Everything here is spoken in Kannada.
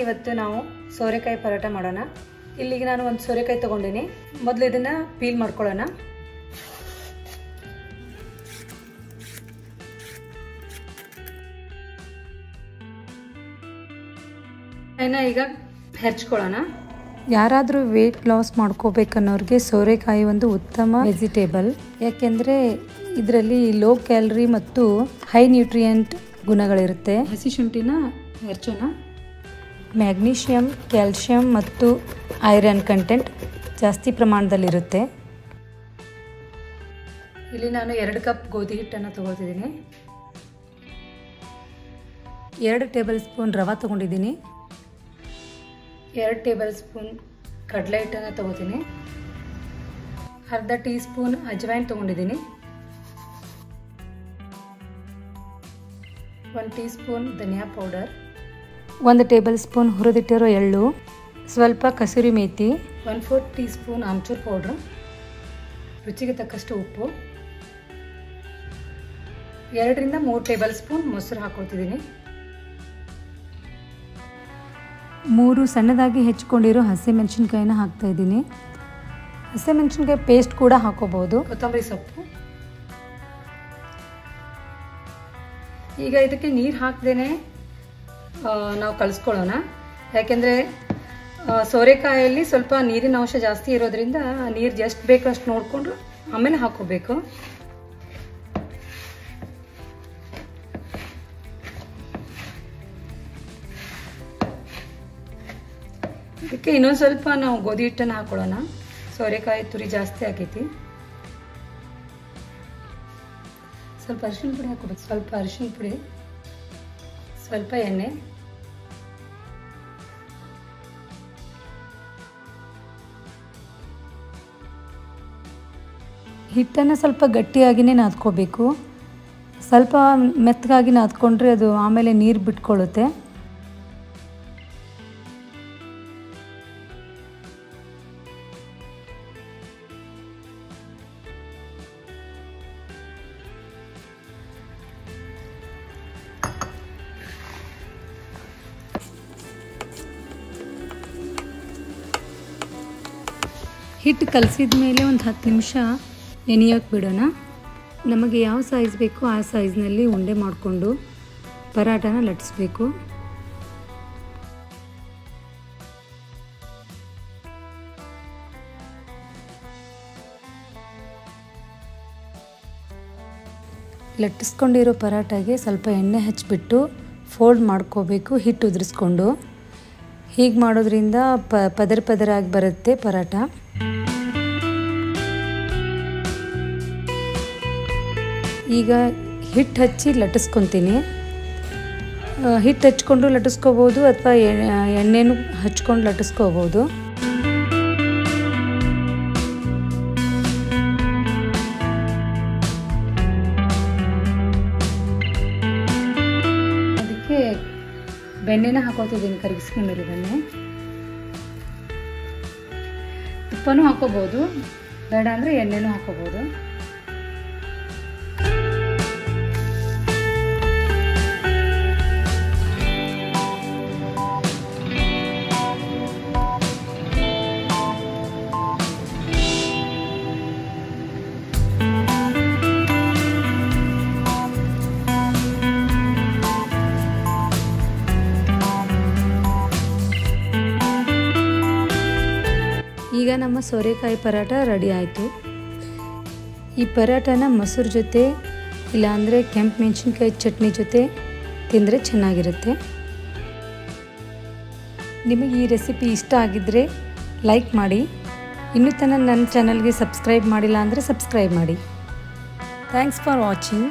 ಇವತ್ತು ನಾವು ಸೋರೆಕಾಯಿ ಪರೋಟ ಮಾಡೋಣ. ಇಲ್ಲಿಗೆ ನಾನು ಒಂದು ಸೋರೆಕಾಯಿ ತಗೊಂಡಿನಿ. ಮೊದಲು ಇದನ್ನ ಪೀಲ್ ಮಾಡ್ಕೊಳ್ಳೋಣ. ಈಗ ಹೆರ್ಚ್ಕೊಳ್ಳೋಣ. ಯಾರಾದರೂ ವೇಟ್ ಲಾಸ್ ಮಾಡ್ಕೋಬೇಕನ್ನೋರಿಗೆ ಸೋರೆಕಾಯಿ ಒಂದು ಉತ್ತಮ ವೆಜಿಟೇಬಲ್. ಯಾಕೆಂದರೆ ಇದರಲ್ಲಿ ಲೋ ಕ್ಯಾಲರಿ ಮತ್ತು ಹೈ ನ್ಯೂಟ್ರಿಯೆಂಟ್ ಗುಣಗಳಿರುತ್ತೆ. ಹಸಿ ಶುಂಠಿನ ಹೆರ್ಚೋಣ. ಮ್ಯಾಗ್ನೀಷಿಯಮ್, ಕ್ಯಾಲ್ಶಿಯಂ ಮತ್ತು ಐರನ್ ಕಂಟೆಂಟ್ ಜಾಸ್ತಿ ಪ್ರಮಾಣದಲ್ಲಿರುತ್ತೆ. ಇಲ್ಲಿ ನಾನು 2 ಕಪ್ ಗೋಧಿ ಹಿಟ್ಟನ್ನು ತಗೊಳ್ತಿದ್ದೀನಿ. 2 ಟೇಬಲ್ ಸ್ಪೂನ್ ರವೆ ತಗೊಂಡಿದ್ದೀನಿ. 2 ಟೇಬಲ್ ಸ್ಪೂನ್ ಕಡಲೆ ಹಿಟ್ಟನ್ನು ತಗೋತೀನಿ. ಅರ್ಧ ಟೀ ಸ್ಪೂನ್ ಅಜ್ವೈನ್ ತಗೊಂಡಿದ್ದೀನಿ. 1 ಟೀ ಸ್ಪೂನ್ ಧನಿಯಾ ಪೌಡರ್, 1 ಟೇಬಲ್ ಸ್ಪೂನ್ ಹುರಿದಿಟ್ಟಿರೋ ಎಳ್ಳು, ಸ್ವಲ್ಪ kasuri methi, 1/4 tea spoon amchur powder, ರುಚಿಗೆ ತಕ್ಕಷ್ಟು ಉಪ್ಪು, 2 ರಿಂದ 3 ಟೇಬಲ್ ಸ್ಪೂನ್ ಮೊಸರು ಹಾಕೊಳ್ತಿದ್ದೀನಿ. 3 ಸಣ್ಣದಾಗಿ ಹೆಚ್ಚಿಕೊಂಡಿರೋ ಹಸಿಮೆಣಸಿನ್ಕಾಯಿನ ಹಾಕ್ತಾ ಇದ್ದೀನಿ. ಹಸಿಮೆಣಸಿನ್ಕಾಯಿ ಪೇಸ್ಟ್ ಕೂಡ ಹಾಕೋಬಹುದು. ಕೊತ್ತಂಬರಿ ಸೊಪ್ಪು. ಈಗ ಇದಕ್ಕೆ ನೀರು ಹಾಕ್ದೇನೆ ನಾವು ಕಲಿಸ್ಕೊಳ್ಳೋಣ. ಯಾಕೆಂದರೆ ಸೋರೆಕಾಯಲ್ಲಿ ಸ್ವಲ್ಪ ನೀರಿನ ಅಂಶ ಜಾಸ್ತಿ ಇರೋದ್ರಿಂದ ನೀರು ಎಷ್ಟು ಬೇಕೋ ಅಷ್ಟು ನೋಡಿಕೊಂಡು ಆಮೇಲೆ ಹಾಕೋಬೇಕು. ಇದಕ್ಕೆ ಇನ್ನೊಂದು ಸ್ವಲ್ಪ ನಾವು ಗೋಧಿ ಹಿಟ್ಟನ್ನು ಹಾಕೊಳ್ಳೋಣ. ಸೋರೆಕಾಯಿ ತುರಿ ಜಾಸ್ತಿ ಆಗೈತಿ. ಸ್ವಲ್ಪ ಅರಿಶಿನ ಪುಡಿ ಹಾಕೋಬೇಕು. ಸ್ವಲ್ಪ ಅರಿಶಿನ ಪುಡಿ, ಸ್ವಲ್ಪ ಎಣ್ಣೆ, ಹಿಟ್ಟನ್ನು ಸ್ವಲ್ಪ ಗಟ್ಟಿಯಾಗಿಯೇ ನಾದ್ಕೋಬೇಕು. ಸ್ವಲ್ಪ ಮೆತ್ತಗಾಗಿ ನಾದ್ಕೊಂಡ್ರೆ ಅದು ಆಮೇಲೆ ನೀರು ಬಿಟ್ಕೊಳ್ಳುತ್ತೆ. ಹಿಟ್ಟು ಕಲಸಿದ ಮೇಲೆ ಒಂದು 10 ನಿಮಿಷ ನೆನೆಯೋಕೆ ಬಿಡೋಣ. ನಮಗೆ ಯಾವ ಸೈಜ್ ಬೇಕೋ ಆ ಸೈಜ್ನಲ್ಲಿ ಉಂಡೆ ಮಾಡಿಕೊಂಡು ಪರಾಟನ ಲಟ್ಟಿಸ್ಬೇಕು. ಲಟ್ಟಿಸ್ಕೊಂಡಿರೋ ಪರಾಟಗೆ ಸ್ವಲ್ಪ ಎಣ್ಣೆ ಹಚ್ಚಿಬಿಟ್ಟು ಫೋಲ್ಡ್ ಮಾಡ್ಕೋಬೇಕು, ಹಿಟ್ಟು ಉದುರಿಸ್ಕೊಂಡು. ಹೀಗೆ ಮಾಡೋದ್ರಿಂದ ಪದರ ಪದರಾಗಿ ಬರುತ್ತೆ ಪರಾಟ. ಈಗ ಹಿಟ್ಟು ಹಚ್ಚಿ ಲಟ್ಟಿಸ್ಕೊತೀನಿ. ಹಿಟ್ಟು ಹಚ್ಕೊಂಡು ಲಟ್ಟಿಸ್ಕೋಬೋದು ಅಥವಾ ಎಣ್ಣೆನೂ ಹಚ್ಕೊಂಡು ಲಟ್ಟಿಸ್ಕೋಬೋದು. ಅದಕ್ಕೆ ಬೆಣ್ಣೆನ ಹಾಕೋತಿದ್ದೀನಿ, ಕರಗಿಸ್ಕೊಂಡಿರೋ ಬೆಣ್ಣೆ. ತುಪ್ಪನೂ ಹಾಕೋಬೋದು, ಬೇಡ ಅಂದರೆ ಎಣ್ಣೆನೂ ಹಾಕೋಬೋದು. ಈಗ ನಮ್ಮ ಸೋರೆಕಾಯಿ ಪರಾಟ ರೆಡಿ ಆಯಿತು. ಈ ಪರಾಟನ ಮೊಸರು ಜೊತೆ ಇಲ್ಲಾಂದರೆ ಕೆಂಪು ಮೆಣಸಿನ್ಕಾಯಿ ಚಟ್ನಿ ಜೊತೆ ತಿಂದರೆ ಚೆನ್ನಾಗಿರುತ್ತೆ. ನಿಮಗೆ ಈ ರೆಸಿಪಿ ಇಷ್ಟ ಆಗಿದ್ದರೆ ಲೈಕ್ ಮಾಡಿ. ಇನ್ನೂ ತನಕ ನನ್ನ ಚಾನಲ್ಗೆ ಸಬ್ಸ್ಕ್ರೈಬ್ ಮಾಡಿಲ್ಲ ಅಂದರೆ ಸಬ್ಸ್ಕ್ರೈಬ್ ಮಾಡಿ. Thanks for watching.